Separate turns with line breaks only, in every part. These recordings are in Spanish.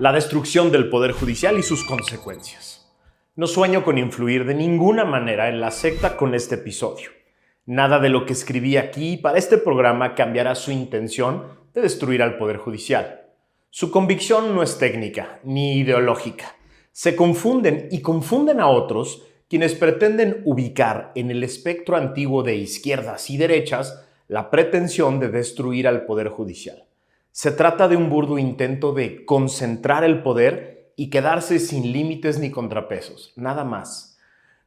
la destrucción del Poder Judicial y sus consecuencias. No sueño con influir de ninguna manera en la secta con este episodio. Nada de lo que escribí aquí para este programa cambiará su intención de destruir al Poder Judicial. Su convicción no es técnica ni ideológica. Se confunden y confunden a otros quienes pretenden ubicar en el espectro antiguo de izquierdas y derechas la pretensión de destruir al Poder Judicial. Se trata de un burdo intento de concentrar el poder y quedarse sin límites ni contrapesos, nada más.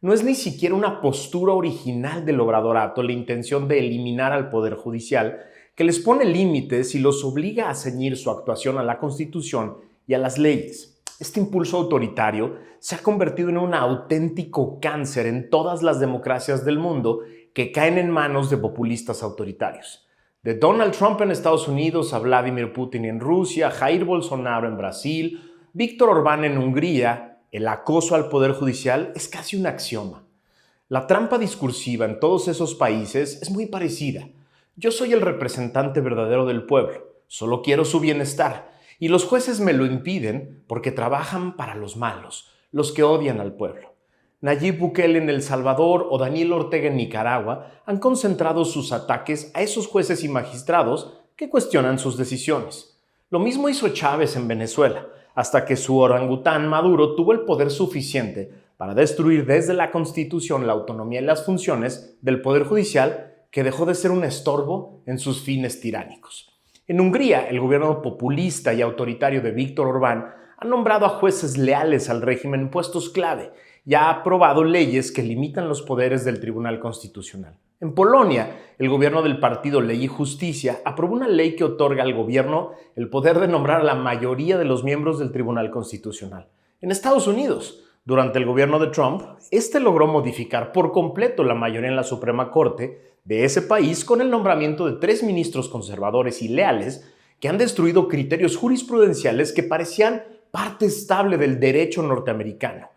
No es ni siquiera una postura original del obradorato la intención de eliminar al Poder Judicial, que les pone límites y los obliga a ceñir su actuación a la Constitución y a las leyes. Este impulso autoritario se ha convertido en un auténtico cáncer en todas las democracias del mundo que caen en manos de populistas autoritarios. De Donald Trump en Estados Unidos a Vladimir Putin en Rusia, Jair Bolsonaro en Brasil, Víctor Orbán en Hungría, el acoso al Poder Judicial es casi un axioma. La trampa discursiva en todos esos países es muy parecida. Yo soy el representante verdadero del pueblo, solo quiero su bienestar, y los jueces me lo impiden porque trabajan para los malos, los que odian al pueblo. Nayib Bukele en El Salvador o Daniel Ortega en Nicaragua han concentrado sus ataques a esos jueces y magistrados que cuestionan sus decisiones. Lo mismo hizo Chávez en Venezuela, hasta que su orangután Maduro tuvo el poder suficiente para destruir desde la Constitución la autonomía y las funciones del Poder Judicial, que dejó de ser un estorbo en sus fines tiránicos. En Hungría, el gobierno populista y autoritario de Víctor Orbán ha nombrado a jueces leales al régimen en puestos clave y ha aprobado leyes que limitan los poderes del Tribunal Constitucional. En Polonia, el gobierno del partido Ley y Justicia aprobó una ley que otorga al gobierno el poder de nombrar a la mayoría de los miembros del Tribunal Constitucional. En Estados Unidos, durante el gobierno de Trump, este logró modificar por completo la mayoría en la Suprema Corte de ese país con el nombramiento de 3 ministros conservadores y leales que han destruido criterios jurisprudenciales que parecían parte estable del derecho norteamericano,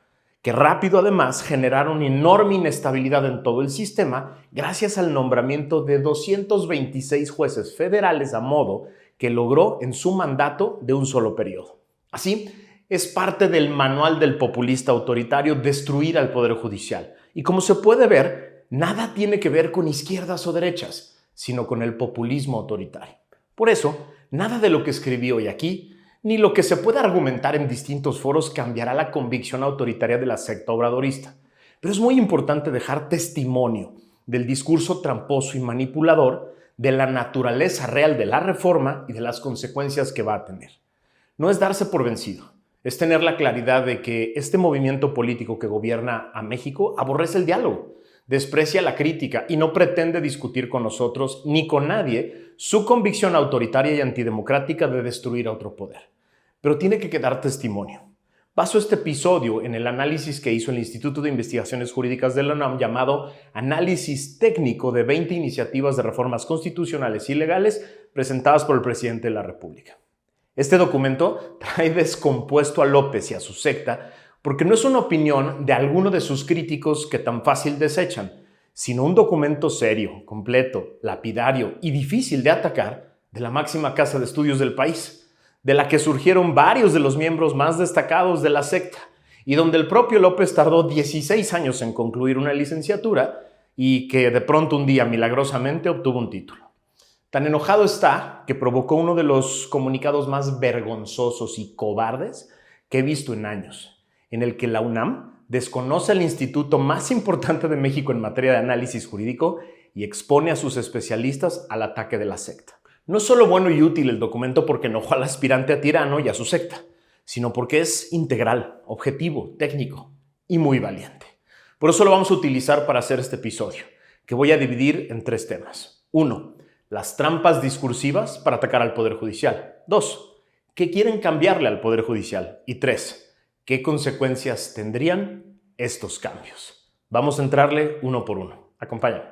que rápido además generaron enorme inestabilidad en todo el sistema gracias al nombramiento de 226 jueces federales a modo que logró en su mandato de un solo periodo. Así, es parte del manual del populista autoritario destruir al Poder Judicial. Y como se puede ver, nada tiene que ver con izquierdas o derechas, sino con el populismo autoritario. Por eso, nada de lo que escribí hoy aquí ni lo que se pueda argumentar en distintos foros cambiará la convicción autoritaria de la secta obradorista. Pero es muy importante dejar testimonio del discurso tramposo y manipulador, de la naturaleza real de la reforma y de las consecuencias que va a tener. No es darse por vencido, es tener la claridad de que este movimiento político que gobierna a México aborrece el diálogo, desprecia la crítica y no pretende discutir con nosotros ni con nadie su convicción autoritaria y antidemocrática de destruir a otro poder. Pero tiene que quedar testimonio. Baso este episodio en el análisis que hizo el Instituto de Investigaciones Jurídicas de la UNAM llamado Análisis Técnico de 20 iniciativas de reformas constitucionales y legales presentadas por el presidente de la República. Este documento trae descompuesto a López y a su secta porque no es una opinión de alguno de sus críticos que tan fácil desechan, sino un documento serio, completo, lapidario y difícil de atacar de la máxima casa de estudios del país, de la que surgieron varios de los miembros más destacados de la secta y donde el propio López tardó 16 años en concluir una licenciatura y que de pronto un día milagrosamente obtuvo un título. Tan enojado está que provocó uno de los comunicados más vergonzosos y cobardes que he visto en años, en el que la UNAM desconoce al instituto más importante de México en materia de análisis jurídico y expone a sus especialistas al ataque de la secta. No es solo bueno y útil el documento porque enojó al aspirante a tirano y a su secta, sino porque es integral, objetivo, técnico y muy valiente. Por eso lo vamos a utilizar para hacer este episodio, que voy a dividir en 3 temas. 1. Las trampas discursivas para atacar al Poder Judicial. 2. ¿Qué quieren cambiarle al Poder Judicial? Y 3. ¿Qué consecuencias tendrían estos cambios? Vamos a entrarle uno por uno. Acompáñame.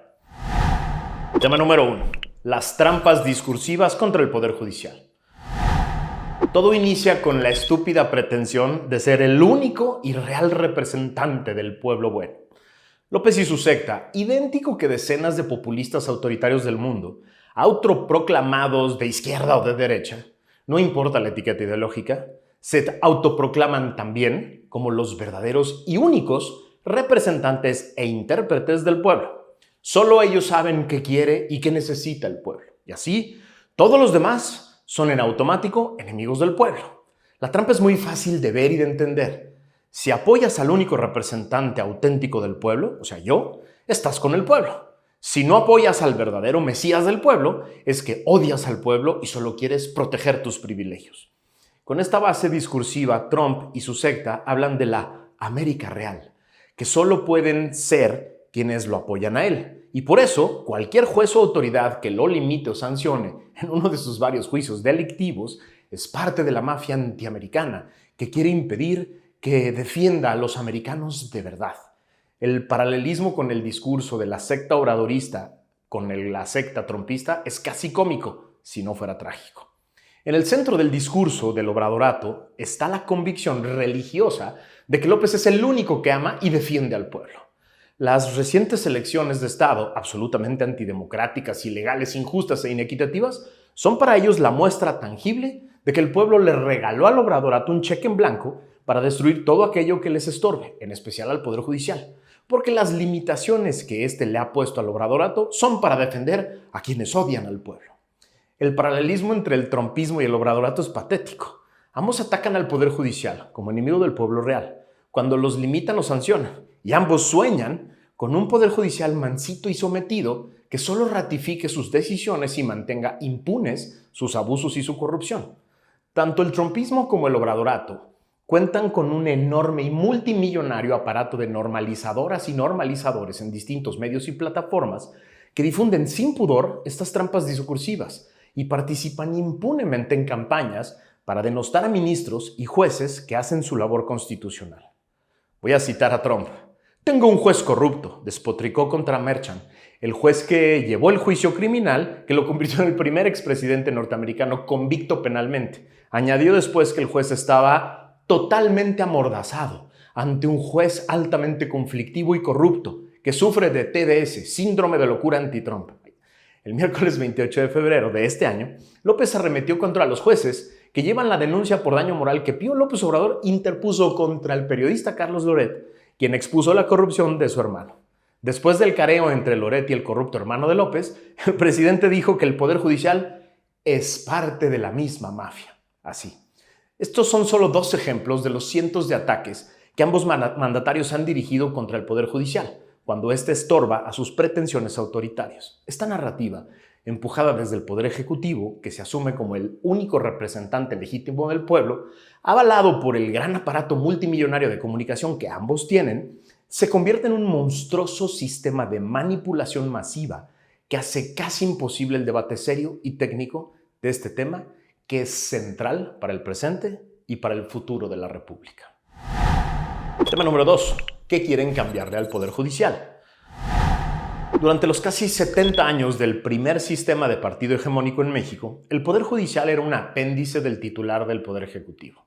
Tema número 1. Las trampas discursivas contra el Poder Judicial. Todo inicia con la estúpida pretensión de ser el único y real representante del pueblo bueno. López y su secta, idéntico que decenas de populistas autoritarios del mundo, autoproclamados de izquierda o de derecha, no importa la etiqueta ideológica, Se autoproclaman también como los verdaderos y únicos representantes e intérpretes del pueblo. Solo ellos saben qué quiere y qué necesita el pueblo. Y así, todos los demás son en automático enemigos del pueblo. La trampa es muy fácil de ver y de entender. Si apoyas al único representante auténtico del pueblo, o sea, yo, estás con el pueblo. Si no apoyas al verdadero Mesías del pueblo, es que odias al pueblo y solo quieres proteger tus privilegios. Con esta base discursiva, Trump y su secta hablan de la América real, que solo pueden ser quienes lo apoyan a él. Y por eso, cualquier juez o autoridad que lo limite o sancione en uno de sus varios juicios delictivos es parte de la mafia antiamericana que quiere impedir que defienda a los americanos de verdad. El paralelismo con el discurso de la secta obradorista con la secta trumpista es casi cómico, si no fuera trágico. En el centro del discurso del obradorato está la convicción religiosa de que López es el único que ama y defiende al pueblo. Las recientes elecciones de Estado, absolutamente antidemocráticas, ilegales, injustas e inequitativas, son para ellos la muestra tangible de que el pueblo le regaló al obradorato un cheque en blanco para destruir todo aquello que les estorbe, en especial al Poder Judicial, porque las limitaciones que éste le ha puesto al obradorato son para defender a quienes odian al pueblo. El paralelismo entre el trumpismo y el obradorato es patético. Ambos atacan al Poder Judicial como enemigo del pueblo real, cuando los limitan o sancionan, y ambos sueñan con un Poder Judicial mansito y sometido que solo ratifique sus decisiones y mantenga impunes sus abusos y su corrupción. Tanto el trumpismo como el obradorato cuentan con un enorme y multimillonario aparato de normalizadoras y normalizadores en distintos medios y plataformas que difunden sin pudor estas trampas discursivas y participan impunemente en campañas para denostar a ministros y jueces que hacen su labor constitucional. Voy a citar a Trump. Tengo un juez corrupto, despotricó contra Merchan, el juez que llevó el juicio criminal que lo convirtió en el primer expresidente norteamericano convicto penalmente. Añadió después que el juez estaba totalmente amordazado ante un juez altamente conflictivo y corrupto que sufre de TDS, síndrome de locura anti-Trump. El miércoles 28 de febrero de este año, López arremetió contra los jueces que llevan la denuncia por daño moral que Pío López Obrador interpuso contra el periodista Carlos Loret, quien expuso la corrupción de su hermano. Después del careo entre Loret y el corrupto hermano de López, el presidente dijo que el Poder Judicial es parte de la misma mafia. Así. Estos son solo 2 ejemplos de los cientos de ataques que ambos mandatarios han dirigido contra el Poder Judicial, cuando éste estorba a sus pretensiones autoritarias. Esta narrativa, empujada desde el Poder Ejecutivo, que se asume como el único representante legítimo del pueblo, avalado por el gran aparato multimillonario de comunicación que ambos tienen, se convierte en un monstruoso sistema de manipulación masiva que hace casi imposible el debate serio y técnico de este tema, que es central para el presente y para el futuro de la República. Tema número 2. ¿Qué quieren cambiarle al Poder Judicial? Durante los casi 70 años del primer sistema de partido hegemónico en México, el Poder Judicial era un apéndice del titular del Poder Ejecutivo.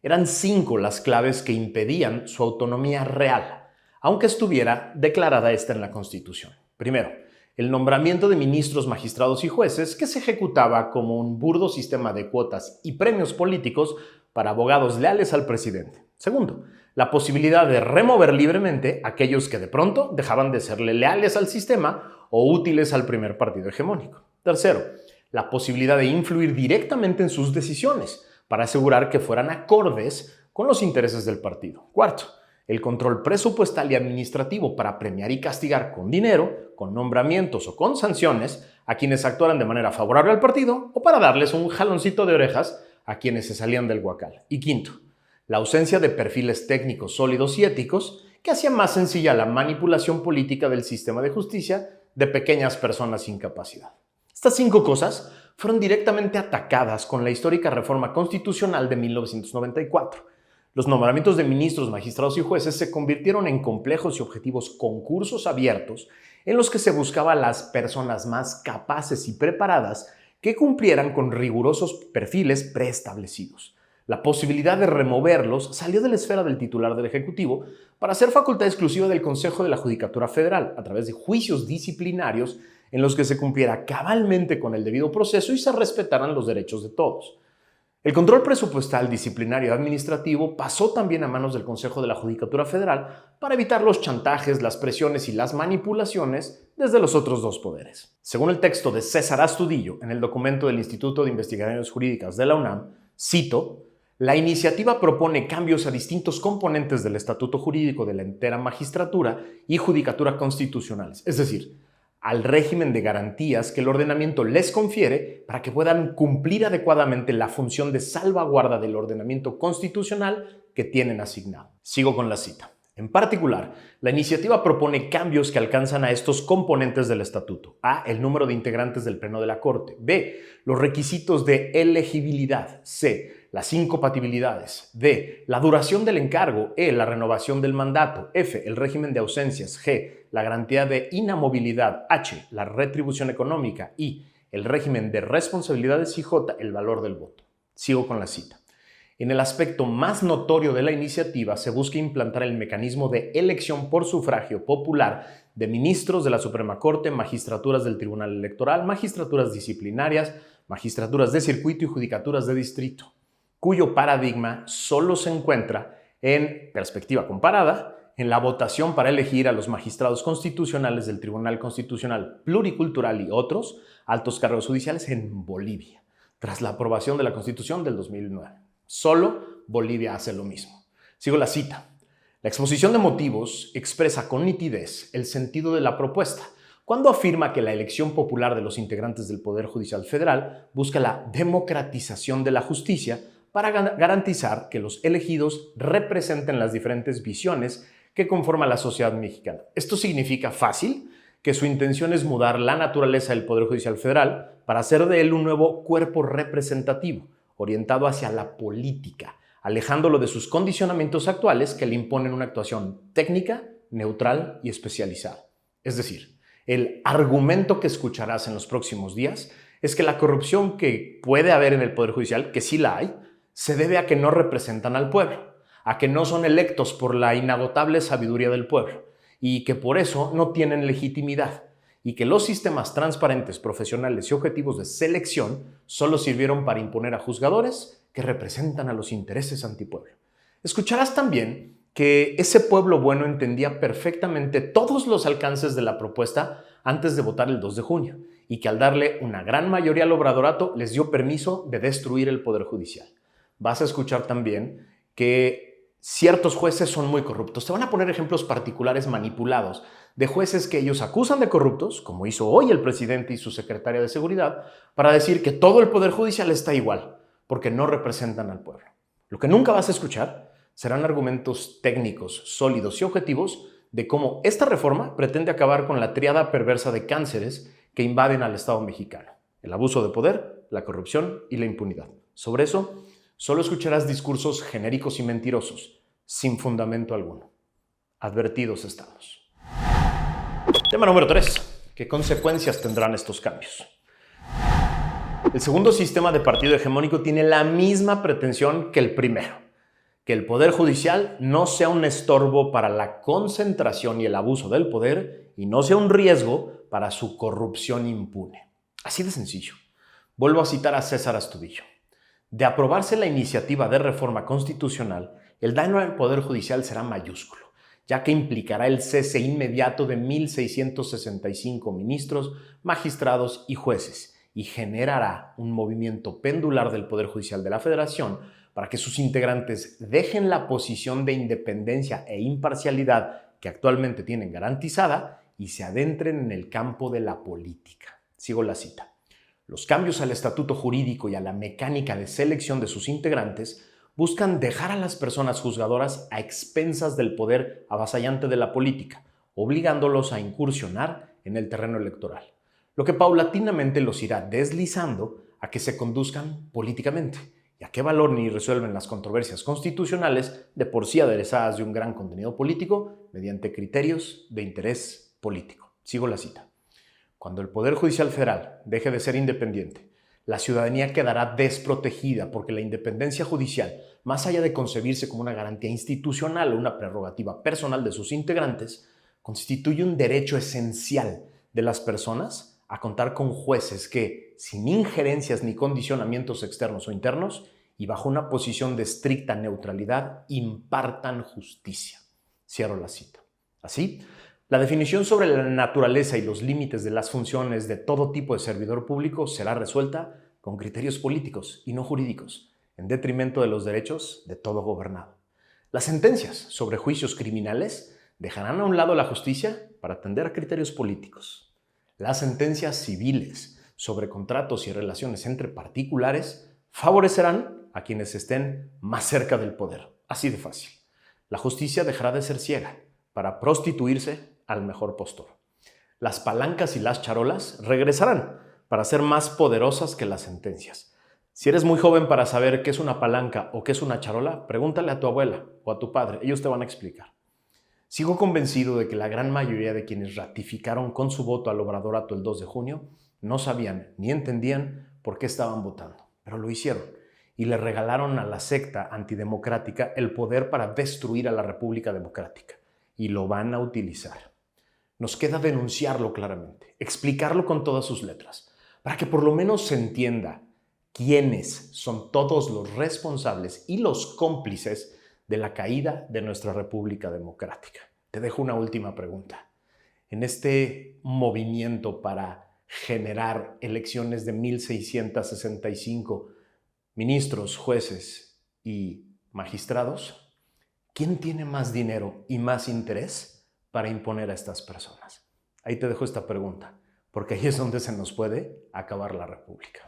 Eran 5 las claves que impedían su autonomía real, aunque estuviera declarada esta en la Constitución. Primero, el nombramiento de ministros, magistrados y jueces, que se ejecutaba como un burdo sistema de cuotas y premios políticos para abogados leales al presidente. Segundo, la posibilidad de remover libremente a aquellos que de pronto dejaban de serle leales al sistema o útiles al primer partido hegemónico. Tercero, la posibilidad de influir directamente en sus decisiones para asegurar que fueran acordes con los intereses del partido. Cuarto, el control presupuestal y administrativo para premiar y castigar con dinero, con nombramientos o con sanciones a quienes actuaran de manera favorable al partido o para darles un jaloncito de orejas a quienes se salían del huacal. Y quinto, la ausencia de perfiles técnicos sólidos y éticos que hacía más sencilla la manipulación política del sistema de justicia de pequeñas personas sin capacidad. Estas 5 cosas fueron directamente atacadas con la histórica reforma constitucional de 1994. Los nombramientos de ministros, magistrados y jueces se convirtieron en complejos y objetivos concursos abiertos en los que se buscaba a las personas más capaces y preparadas que cumplieran con rigurosos perfiles preestablecidos. La posibilidad de removerlos salió de la esfera del titular del Ejecutivo para ser facultad exclusiva del Consejo de la Judicatura Federal a través de juicios disciplinarios en los que se cumpliera cabalmente con el debido proceso y se respetaran los derechos de todos. El control presupuestal, disciplinario y administrativo pasó también a manos del Consejo de la Judicatura Federal para evitar los chantajes, las presiones y las manipulaciones desde los otros dos poderes. Según el texto de César Astudillo en el documento del Instituto de Investigaciones Jurídicas de la UNAM, cito: la iniciativa propone cambios a distintos componentes del estatuto jurídico de la entera magistratura y judicatura constitucionales, es decir, al régimen de garantías que el ordenamiento les confiere para que puedan cumplir adecuadamente la función de salvaguarda del ordenamiento constitucional que tienen asignado. Sigo con la cita. En particular, la iniciativa propone cambios que alcanzan a estos componentes del estatuto. A. El número de integrantes del Pleno de la Corte. B. Los requisitos de elegibilidad. C. Las incompatibilidades. D. La duración del encargo. E. La renovación del mandato. F. El régimen de ausencias. G. La garantía de inamovilidad. H. La retribución económica. I. El régimen de responsabilidades. Y J. El valor del voto. Sigo con la cita. En el aspecto más notorio de la iniciativa se busca implantar el mecanismo de elección por sufragio popular de ministros de la Suprema Corte, magistraturas del Tribunal Electoral, magistraturas disciplinarias, magistraturas de circuito y judicaturas de distrito, cuyo paradigma solo se encuentra en perspectiva comparada en la votación para elegir a los magistrados constitucionales del Tribunal Constitucional Pluricultural y otros altos cargos judiciales en Bolivia, tras la aprobación de la Constitución del 2009. Solo Bolivia hace lo mismo. Sigo la cita. La exposición de motivos expresa con nitidez el sentido de la propuesta cuando afirma que la elección popular de los integrantes del Poder Judicial Federal busca la democratización de la justicia para garantizar que los elegidos representen las diferentes visiones que conforman la sociedad mexicana. Esto significa fácil que su intención es mudar la naturaleza del Poder Judicial Federal para hacer de él un nuevo cuerpo representativo, orientado hacia la política, alejándolo de sus condicionamientos actuales que le imponen una actuación técnica, neutral y especializada. Es decir, el argumento que escucharás en los próximos días es que la corrupción que puede haber en el Poder Judicial, que sí la hay, se debe a que no representan al pueblo, a que no son electos por la inagotable sabiduría del pueblo y que por eso no tienen legitimidad, y que los sistemas transparentes, profesionales y objetivos de selección solo sirvieron para imponer a juzgadores que representan a los intereses antipueblo. Escucharás también que ese pueblo bueno entendía perfectamente todos los alcances de la propuesta antes de votar el 2 de junio y que al darle una gran mayoría al obradorato les dio permiso de destruir el Poder Judicial. Vas a escuchar también que ciertos jueces son muy corruptos. Te van a poner ejemplos particulares manipulados de jueces que ellos acusan de corruptos, como hizo hoy el presidente y su secretaria de Seguridad, para decir que todo el Poder Judicial está igual, porque no representan al pueblo. Lo que nunca vas a escuchar serán argumentos técnicos, sólidos y objetivos de cómo esta reforma pretende acabar con la tríada perversa de cánceres que invaden al Estado mexicano: el abuso de poder, la corrupción y la impunidad. Sobre eso, solo escucharás discursos genéricos y mentirosos, sin fundamento alguno. Advertidos estamos. Tema número 3. ¿Qué consecuencias tendrán estos cambios? El segundo sistema de partido hegemónico tiene la misma pretensión que el primero: que el Poder Judicial no sea un estorbo para la concentración y el abuso del poder y no sea un riesgo para su corrupción impune. Así de sencillo. Vuelvo a citar a César Astudillo. De aprobarse la iniciativa de reforma constitucional, el daño al Poder Judicial será mayúsculo, ya que implicará el cese inmediato de 1,665 ministros, magistrados y jueces y generará un movimiento pendular del Poder Judicial de la Federación para que sus integrantes dejen la posición de independencia e imparcialidad que actualmente tienen garantizada y se adentren en el campo de la política. Sigo la cita. Los cambios al estatuto jurídico y a la mecánica de selección de sus integrantes buscan dejar a las personas juzgadoras a expensas del poder avasallante de la política, obligándolos a incursionar en el terreno electoral, lo que paulatinamente los irá deslizando a que se conduzcan políticamente y a que valoren y resuelven las controversias constitucionales de por sí aderezadas de un gran contenido político mediante criterios de interés político. Sigo la cita. Cuando el Poder Judicial Federal deje de ser independiente, la ciudadanía quedará desprotegida porque la independencia judicial, más allá de concebirse como una garantía institucional o una prerrogativa personal de sus integrantes, constituye un derecho esencial de las personas a contar con jueces que, sin injerencias ni condicionamientos externos o internos, y bajo una posición de estricta neutralidad impartan justicia. Cierro la cita. Así, la definición sobre la naturaleza y los límites de las funciones de todo tipo de servidor público será resuelta con criterios políticos y no jurídicos, en detrimento de los derechos de todo gobernado. Las sentencias sobre juicios criminales dejarán a un lado la justicia para atender a criterios políticos. Las sentencias civiles sobre contratos y relaciones entre particulares favorecerán a quienes estén más cerca del poder. Así de fácil. La justicia dejará de ser ciega para prostituirse al mejor postor. Las palancas y las charolas regresarán para ser más poderosas que las sentencias. Si eres muy joven para saber qué es una palanca o qué es una charola, pregúntale a tu abuela o a tu padre. Ellos te van a explicar. Sigo convencido de que la gran mayoría de quienes ratificaron con su voto al Obrador el 2 de junio no sabían ni entendían por qué estaban votando, pero lo hicieron y le regalaron a la secta antidemocrática el poder para destruir a la República Democrática y lo van a utilizar. Nos queda denunciarlo claramente, explicarlo con todas sus letras, para que por lo menos se entienda quiénes son todos los responsables y los cómplices de la caída de nuestra República Democrática. Te dejo una última pregunta. En este movimiento para generar elecciones de 1665 ministros, jueces y magistrados, ¿quién tiene más dinero y más interés para imponer a estas personas? Ahí te dejo esta pregunta, porque ahí es donde se nos puede acabar la República.